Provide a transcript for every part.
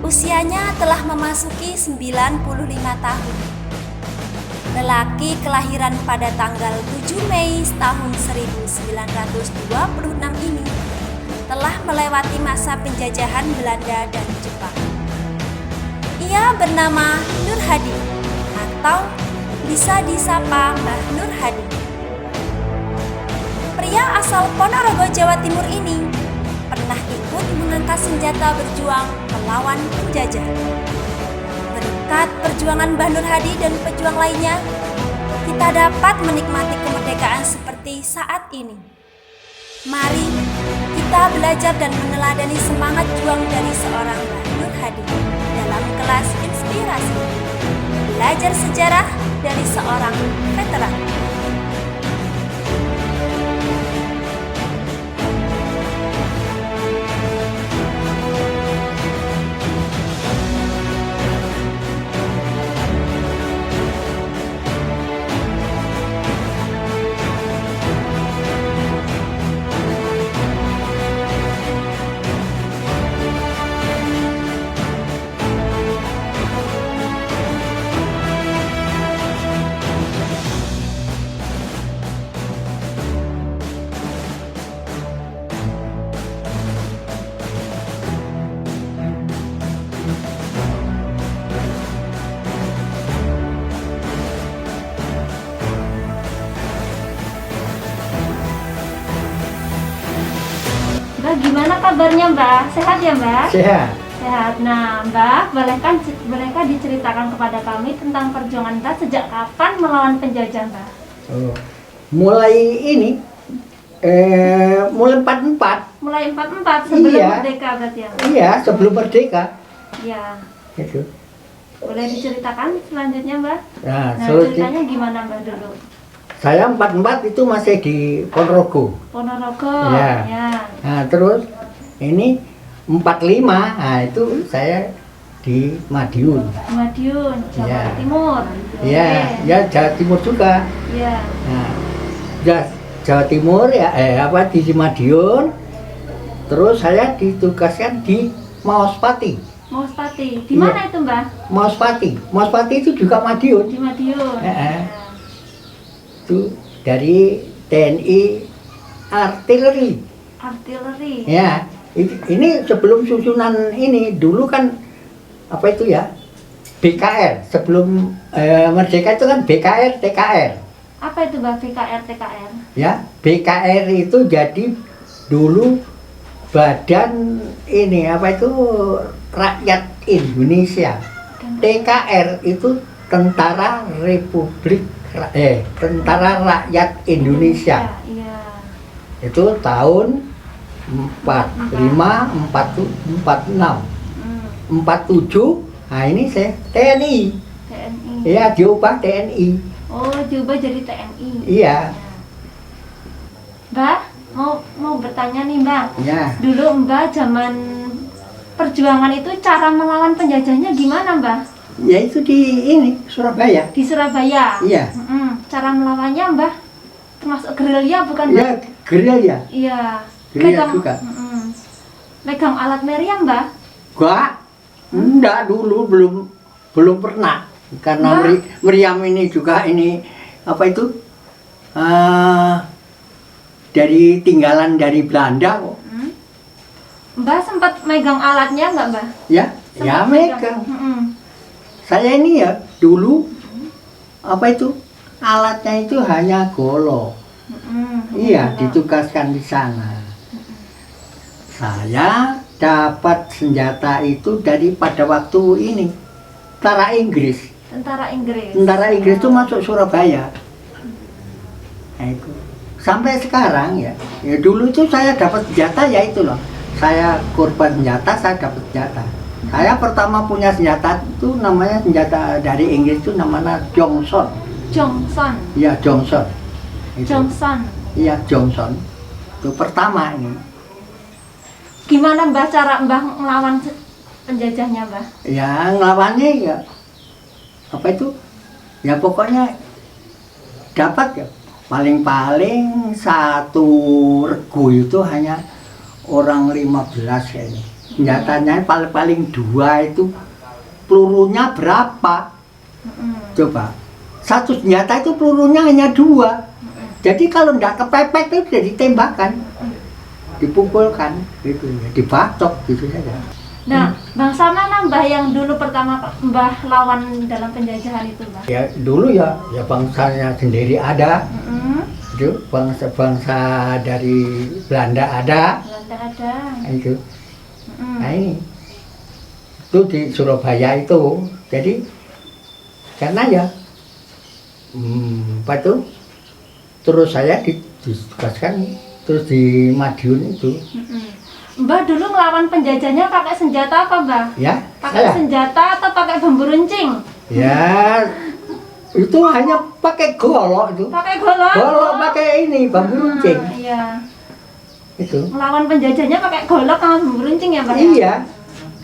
Usianya telah memasuki 95 tahun. Lelaki kelahiran pada tanggal 7 Mei tahun 1926 ini telah melewati masa penjajahan Belanda dan Jepang. Ia bernama Nur Hadi atau bisa disapa Mbah Nur Hadi. Pria asal Ponorogo, Jawa Timur ini pernah ikut mengangkat senjata berjuang melawan penjajah. Berkat perjuangan Mbah Nur Hadi dan pejuang lainnya, kita dapat menikmati kemerdekaan seperti saat ini. Mari kita belajar dan meneladani semangat juang dari seorang Mbah Nur Hadi dalam kelas inspirasi. Belajar sejarah dari seorang veteran. Mbak, gimana kabarnya Mbak? Sehat ya Mbak? Sehat. Sehat. Nah Mbak, bolehkah diceritakan kepada kami tentang perjuangan Mbak sejak kapan melawan penjajah Mbak? Oh. Mulai ini, mulai 44. Mulai 44 sebelum Iya. merdeka berarti ya Mbak? Iya, sebelum merdeka. Iya. Gitu. Boleh diceritakan selanjutnya Mbak? Nah, Nah selanjutnya ceritanya gimana Mbak dulu? saya 44 itu masih di Ponorogo. Ponorogo. Iya. Ya. Nah, terus ini 45, nah itu saya di Madiun. Madiun, Jawa Iya. Timur. Iya, Oke. ya Jawa Timur juga. Iya. Nah, Jawa Timur ya, di Madiun. Terus saya ditugaskan di Maospati. Maospati. Di mana Iya. itu Mbak? Maospati itu juga Madiun. Di Madiun. Itu dari TNI artileri. Artileri. Ya, ini sebelum susunan ini dulu kan apa itu ya? BKR sebelum merdeka itu kan BKR TKR. Apa itu Mbak BKR TKR? Ya, BKR itu jadi dulu badan ini apa itu rakyat Indonesia. TKR itu Tentara Tentara Rakyat Indonesia. Iya. Itu tahun 45, 46, 47. Nah ini saya TNI. TNI. Iya, diubah TNI. Oh, diubah jadi TNI. Iya. Mbak, mau bertanya nih Mbak. Ya. Dulu Mbak zaman perjuangan itu cara melawan penjajahnya gimana Mbak? Ya itu di ini Surabaya. Di Surabaya. Iya. Cara melawannya Mbak termasuk gerilya bukan Mbak? Ya, gerilya. Iya. Gerilya juga. Megang alat meriam Mbak? Enggak. Enggak, dulu belum pernah. Karena meriam ini juga ini apa itu? Dari tinggalan dari Belanda kok. Mbak sempat megang alatnya nggak Mbak? Ya, ya Sempat megang. Saya ini ya dulu apa itu? Alatnya itu hanya golok. Iya, ditugaskan di sana. Saya dapat senjata itu pada waktu ini Tentara Inggris. Tentara Inggris. Tentara Inggris itu masuk Surabaya. Nah, itu. Sampai sekarang ya. Ya dulu itu saya dapat senjata ya itu loh. Saya korban senjata, saya dapat senjata. Saya pertama punya senjata itu namanya senjata dari Inggris itu namanya Johnson. Johnson. Iya, Johnson. Itu. Johnson. Iya, Johnson. Itu pertama ini. Gimana Mbah cara Mbah melawan penjajahnya Mbah? Ya, ngelawannya ya apa itu? Ya pokoknya dapat ya. Paling-paling satu regu itu hanya orang 15 kayaknya. Senjatanya paling 2 itu pelurunya berapa? Coba. Satu senjata itu pelurunya hanya 2. Jadi kalau nggak kepepet itu sudah ditembakkan, dipukulkan, gitu ya, dibacok gitu saja. Nah, bangsa mana Mbah yang dulu pertama Mbah lawan dalam penjajahan itu, Mbah? Ya dulu ya bangsanya sendiri ada, itu bangsa dari Belanda ada, Belanda ada. itu. Nah ini, itu di Surabaya itu, jadi karena ya, apa itu, terus saya ditugaskan terus di Madiun itu. Mbah dulu ngelawan penjajahnya pakai senjata apa, Mbah? Ya, Pakai saya. senjata atau pakai bambu runcing? Ya, itu hanya pakai golok itu. Pakai golok. Golok pakai ini bambu runcing. Iya. Itu. Ngelawan penjajahnya pakai golok sama bambu runcing ya, Mbah? Iya.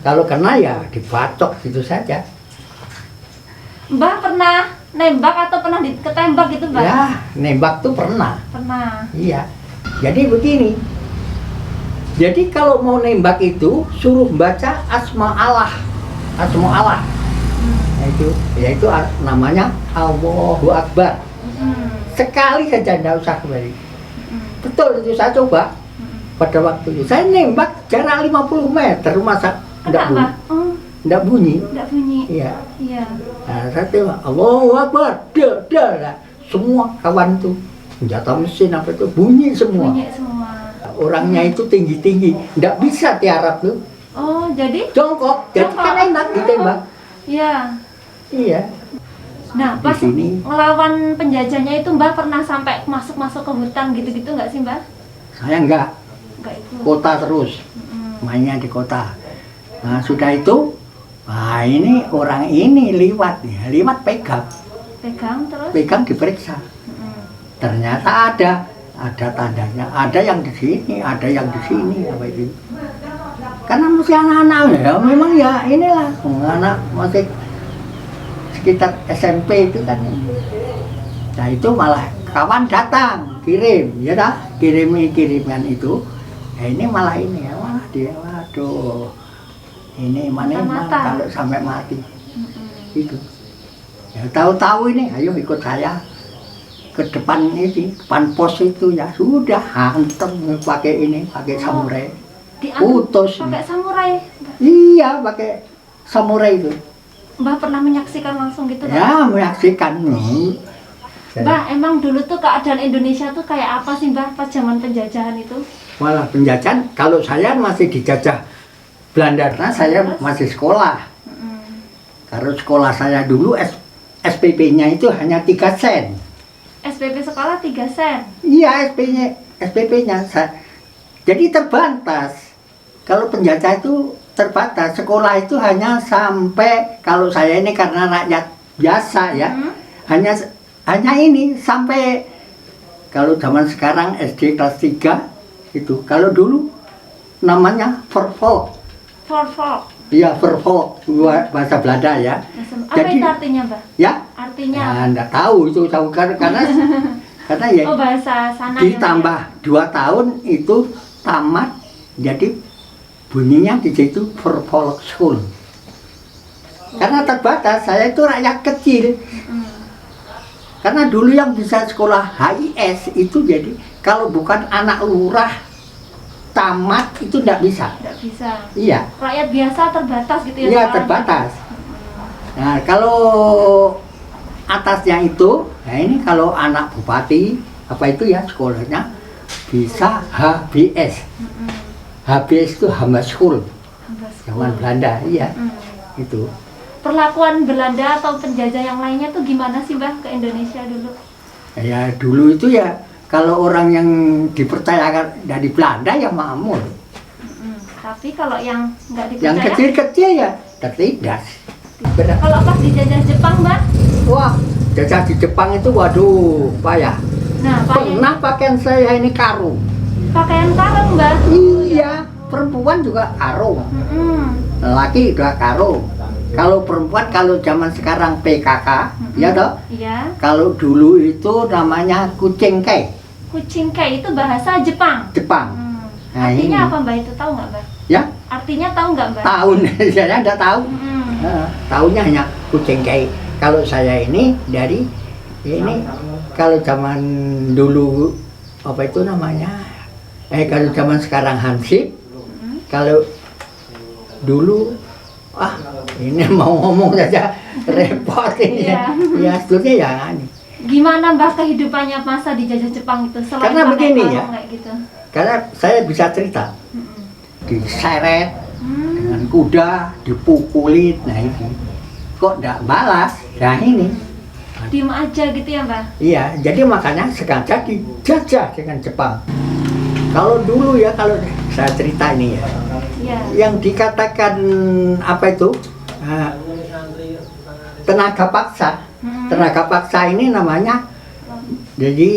Kalau kena ya dibacok gitu saja. Mbah pernah nembak atau pernah ketembak gitu, Mbah? Ya, nembak tuh pernah. Pernah. Iya. Jadi begini. Jadi kalau mau nembak itu suruh baca asma Allah. Asma Allah. Yaitu namanya Allahu Akbar. Sekali saja tidak usah kembali. Betul itu saya coba. Pada waktu itu saya nembak jarak 50 meter rumah saya tidak bunyi. Tidak bunyi. Tidak bunyi. Iya. Iya. Nah, saya tembak Allahu Akbar. Dah. Semua kawan tuh senjata mesin apa itu bunyi semua. Bunyi semua. Orangnya itu tinggi-tinggi, tidak bisa tiarap tuh. Oh, jadi? Jongkok, jadi kan enak ditembak. Iya. Iya. Nah, Di pas sini. ngelawan penjajahnya itu Mbah pernah sampai masuk-masuk ke hutan gitu-gitu nggak sih, Mbah? Saya enggak, Nggak itu. kota terus, mainnya di kota. Nah sudah itu, nah ini orang ini liwat pegang Pegang terus? diperiksa. Ternyata ada tandanya, ada yang di sini, ada yang di sini, apa itu? Karena masih anak-anak ya, memang ya inilah, anak masih sekitar SMP itu kan. Nah itu malah kawan datang, kirim, ya dah, kiriman itu. Ya ini malah ini ya, malah dia, waduh, ini mana kalau sampai mati, itu. Ya tahu-tahu ini, ayo ikut saya ke depan ini, depan pos itu ya sudah hantem pakai ini, pakai samurai, putus. Pakai samurai. Iya, pakai samurai itu. Mbah pernah menyaksikan langsung gitu? Ya, menyaksikan nih. Mbah, emang dulu tuh keadaan Indonesia tuh kayak apa sih, Mbah, pas zaman penjajahan itu? Malah penjajahan, kalau saya masih dijajah Belanda, karena saya masih sekolah. Kalau sekolah saya dulu SPP-nya itu hanya 3 sen. SPP sekolah 3 sen? Iya, SPP-nya. Jadi terbatas. Kalau penjajah itu terbatas. Sekolah itu hanya sampai, kalau saya ini karena rakyat biasa ya, hanya ini sampai, kalau zaman sekarang SD kelas 3 itu. Kalau dulu namanya vervolk. Vervolk. Iya, vervolk, bahasa Belanda ya. Apa itu artinya, Mbah? Ya? Artinya? Ya, enggak tahu itu karena ya oh, bahasa sana. ditambah 2 tahun itu tamat, jadi bunyinya di situ vervolk school. Karena terbatas, saya itu rakyat kecil. Karena dulu yang bisa sekolah HIS itu jadi kalau bukan anak lurah tamat itu tidak bisa. Tidak bisa. Iya. Rakyat biasa terbatas gitu ya? Iya, terbatas. Nah, kalau atasnya itu, nah ini kalau anak bupati apa itu ya sekolahnya bisa HBS. HBS itu Hamba School. Zaman Belanda, iya. Itu. Perlakuan Belanda atau penjajah yang lainnya tuh gimana sih, Mbah, ke Indonesia dulu? Ya dulu itu ya kalau orang yang dipercayakan dari Belanda ya makmur. Tapi kalau yang nggak dipercaya? Yang kecil-kecil ya tertindas. Kalau pas dijajah Jepang, Mbak? Wah, jajah di Jepang itu waduh payah. Nah, pernah pakaian saya ini karung. Pakaian karung, Mbak? Iya, perempuan juga karung. Laki juga karung. Kalau perempuan, kalau zaman sekarang PKK, ya toh? Iya. Kalau dulu itu namanya kucingkei. Kucingkei itu bahasa Jepang? Jepang. Nah, Artinya ini. apa Mbah itu, tahu nggak Mbah? Ya, Artinya tahu nggak Mbah? tahun saya enggak tahu. Tahunya hanya kucing kayak kalau saya ini dari ini kalau zaman dulu apa itu namanya? Kalau zaman sekarang hansip, kalau dulu ini mau ngomong saja repot ini. Iya. Ya, sebetulnya ya ini. Gimana Mbah kehidupannya masa dijajah Jepang itu selain Karena pakai begini kalung ya. kayak gitu? Karena saya bisa cerita diseret dengan kuda, dipukulin, nah ini kok enggak balas, nah ini. Diem aja gitu ya Mbah? Iya, jadi makanya sengaja dijajah dengan Jepang. Kalau dulu ya, kalau saya cerita ini ya, Iya. yang dikatakan apa itu tenaga paksa. Tenaga paksa ini namanya jadi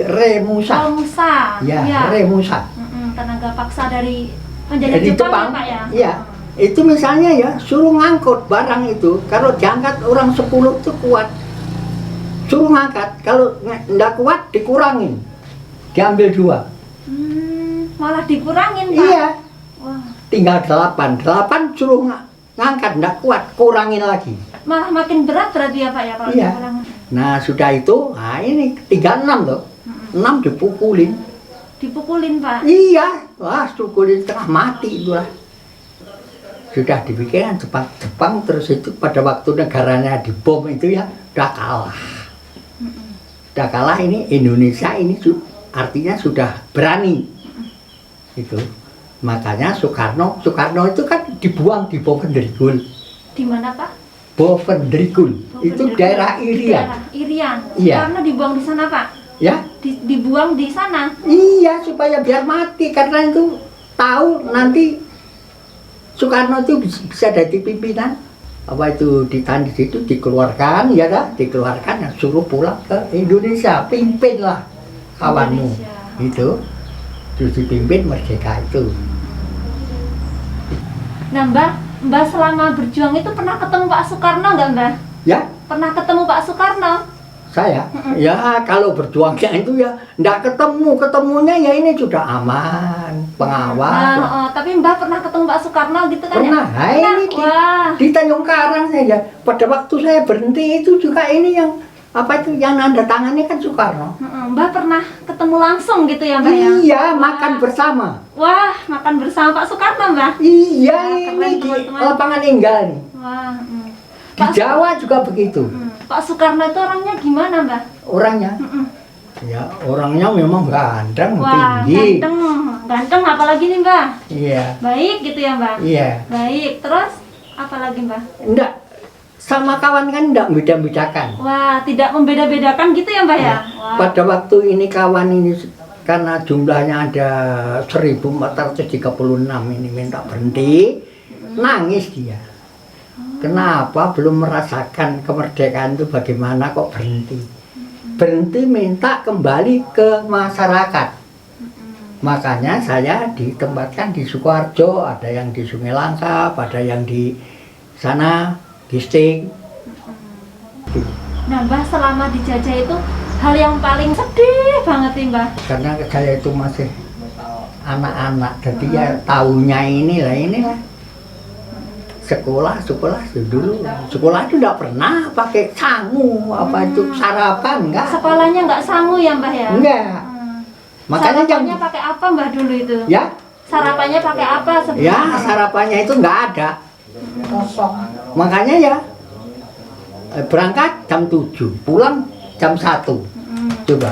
Remusa. Oh, Musa. Ya, Iya. Remusa. Tenaga paksa dari penjajah Dari Jepang, Jepang, ya Pak ya? iya. Itu misalnya ya, suruh ngangkut barang itu, kalau diangkat orang 10 itu kuat. Suruh ngangkat, kalau nggak kuat dikurangin, diambil 2. Malah dikurangin Pak? Iya, Wah, tinggal 8 suruh ngangkat, nggak kuat, kurangin lagi. malah makin berat berarti ya Pak ya kalau Iya. dikurangin? Nah sudah itu, ini tinggal 6 tuh, 6 dipukulin. Dipukulin Pak? Iya, wah pukulin tengah mati itu lah. Sudah dipikirkan Jepang terus itu pada waktu negaranya dibom itu ya udah kalah. Udah kalah ini Indonesia ini artinya sudah berani. Itu. Makanya Soekarno itu kan dibuang di Bovendigul. Di mana Pak? Bovendigul. Itu daerah Irian. Daerah Irian. Iya. Karena dibuang di sana Pak? Ya? Dibuang di sana? Iya, supaya biar mati karena itu tahu nanti Soekarno itu bisa jadi pimpinan. Apa itu ditahan di situ dikeluarkan, ya dah, dikeluarkan suruh pulang ke Indonesia, pimpinlah kawanmu. Indonesia. Itu terus dipimpin merdeka itu. Nah Mbah selama berjuang itu pernah ketemu Pak Soekarno nggak Mbah? Ya, Pernah ketemu Pak Soekarno? saya ya kalau berjuangnya itu ya enggak ketemunya ya ini sudah aman, pengawal. Tapi Mbah pernah ketemu Pak Soekarno gitu kan Pernah. ya? Nah, ini Wah. di Tanjung Karang saja. Pada waktu saya berhenti itu juga ini yang apa itu yang nanda tangannya kan Soekarno. Mbah pernah ketemu langsung gitu ya Mbah ya? Iya, Wah. makan bersama. Wah, makan bersama Pak Soekarno Mbah? Iya, Wah, ini keren, di teman-teman. lapangan Enggal nih. Wah. Di Jawa juga begitu. Pak Soekarno itu orangnya gimana Mbah? Orangnya. Ya, orangnya memang ganteng, Wah, tinggi. ganteng apalagi nih Mbah? Iya. Baik gitu ya Mbah? Iya. Baik, terus apalagi Mbah? Enggak sama kawan kan enggak beda-bedakan. Wah, tidak membeda-bedakan gitu ya Mbah ya? Wah. Pada waktu ini kawan ini karena jumlahnya ada 1436 ini minta berhenti, nangis dia. Kenapa belum merasakan kemerdekaan itu bagaimana kok berhenti? Berhenti minta kembali ke masyarakat. Makanya saya ditempatkan di Sukoharjo, ada yang di Sungai Langkap, ada yang di sana Gisting. Nah Mbah selama dijajah itu hal yang paling sedih banget nih Mbah. Karena saya itu masih anak-anak, jadi ya tahunya inilah. Sekolah dulu sekolah itu enggak pernah pakai sangu apa itu sarapan enggak. Sekolahnya nggak sangu ya Mbah ya? Enggak. Makanya Sarapannya pakai apa Mbah dulu itu? ya Sarapannya pakai apa sebelum? ya sarapannya itu enggak ada. Kosong. Makanya ya berangkat jam 7, pulang jam 1. Coba.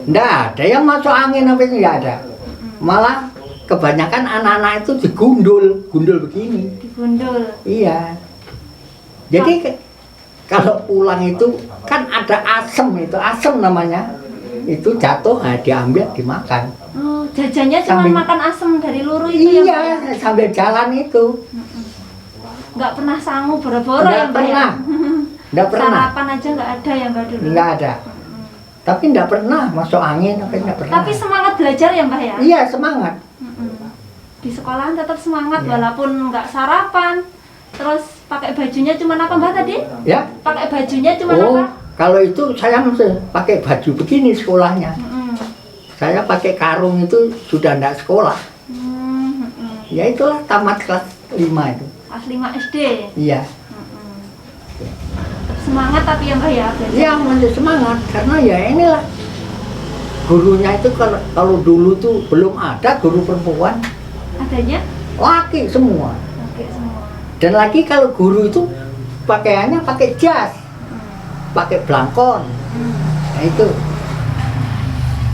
Enggak ada yang masuk angin apa itu enggak ada. Malah kebanyakan anak-anak itu digundul begini. Digundul. Iya. Jadi kalau pulang itu kan ada asem namanya. Itu jatuh, diambil dimakan. Oh, jajannya cuma Sambil- makan asem dari luru itu ya Mbah? Iya, sambil jalan itu. Nggak pernah sangu boro-boro ya Enggak Mbah ya? pernah. Enggak pernah. Sarapan aja nggak ada ya Mbah dulu? Enggak ada. Tapi enggak pernah masuk angin apa enggak pernah. Tapi semangat belajar ya Mbah ya? Iya, semangat. Di sekolahan tetap semangat Iya. walaupun nggak sarapan. Terus pakai bajunya cuma apa Mbah tadi? Ya. Pakai bajunya cuma Oh, apa? kalau itu saya mesti pakai baju begini sekolahnya. Saya pakai karung itu sudah enggak sekolah. Ya itulah tamat kelas 5 itu. Kelas 5 SD. Iya. Tetap semangat tapi ya Mbah ya belajar. Iya, masih semangat karena ya inilah gurunya itu kalau dulu tuh belum ada guru perempuan, Adanya laki semua. oke semua. Dan lagi kalau guru itu pakaiannya pakai jas, pakai belangkon. Nah itu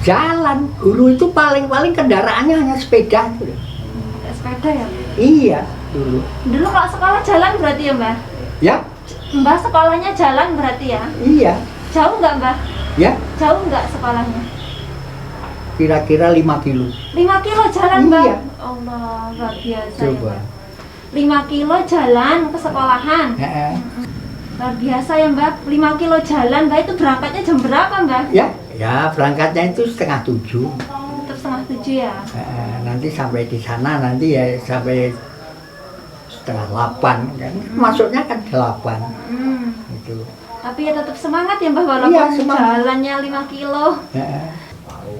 jalan guru itu paling kendaraannya hanya sepeda itu. Pakai sepeda ya. Iya dulu. Dulu kalau sekolah jalan berarti ya Mbah? Ya Mbah sekolahnya jalan berarti ya? iya. Jauh nggak Mbah? Ya Jauh nggak sekolahnya? kira-kira 5 kilo. 5 kilo jalan Mbah? Iya. Allah luar biasa Coba. ya Mbah. 5 kilo jalan ke sekolahan. Heeh. Luar biasa ya Mbah. 5 kilo jalan Mbah, itu berangkatnya jam berapa Mbah? Ya berangkatnya itu 6:30. Tetap 6:30 ya? Nanti sampai di sana nanti ya sampai 7:30 kan. Masuknya kan 8 gitu. Tapi ya tetap semangat ya Mbah walaupun Iya, semangat. jalannya 5 kilo. Heeh.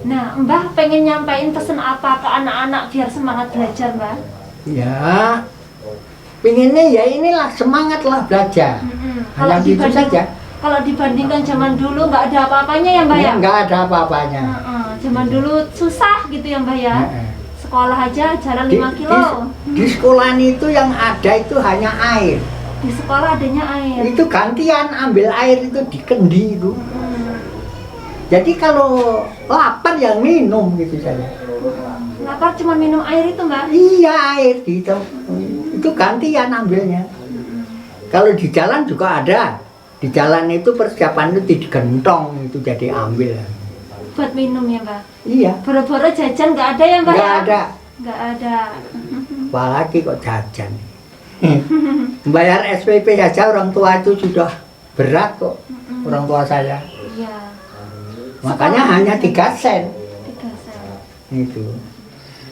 Nah, Mbah pengen nyampein pesan apa ke anak-anak biar semangat belajar, Mbah? Ya, pinginnya ya inilah semangat lah belajar. Hanya gitu saja. Kalau dibandingkan zaman dulu nggak ada apa-apanya ya, Mbah ya? Nggak ada apa-apanya. Zaman dulu susah gitu ya, Mbah ya? Sekolah aja jalan 5 kilo. Di sekolahan itu yang ada itu hanya air. Di sekolah adanya air. Itu gantian ambil air itu di kendi itu. Jadi kalau lapar yang minum gitu saja. Lapar cuma minum air itu, Mbah? Iya air gitu. Itu gantian ambilnya. Kalau di jalan juga ada. Di jalan itu persiapan itu digentong itu jadi ambil. Buat minum ya, Mbah? Iya. Boro-boro jajan nggak ada ya, Mbah? Nggak ya? ada. Nggak ada. Apalagi kok jajan. Bayar SPP saja orang tua itu sudah berat kok. Orang tua saya. Iya. Makanya hanya 3 sen. 3 sen. Itu.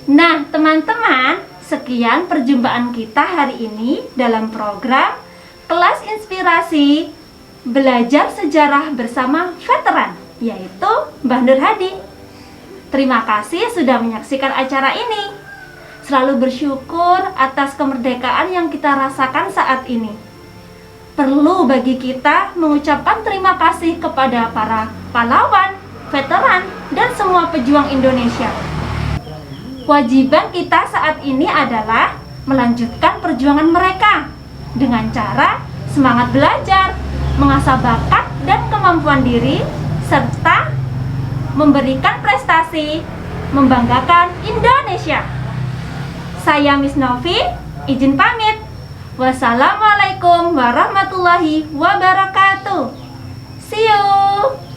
Nah, teman-teman, sekian perjumpaan kita hari ini dalam program Kelas Inspirasi Belajar Sejarah bersama Veteran, yaitu Mbah Nur Hadi. Terima kasih sudah menyaksikan acara ini. Selalu bersyukur atas kemerdekaan yang kita rasakan saat ini. Perlu bagi kita mengucapkan terima kasih kepada para pahlawan, veteran, dan semua pejuang Indonesia. Kewajiban kita saat ini adalah melanjutkan perjuangan mereka dengan cara semangat belajar, mengasah bakat dan kemampuan diri, serta memberikan prestasi, membanggakan Indonesia. Saya Miss Novi, izin pamit. Wassalamualaikum warahmatullahi wabarakatuh. See you.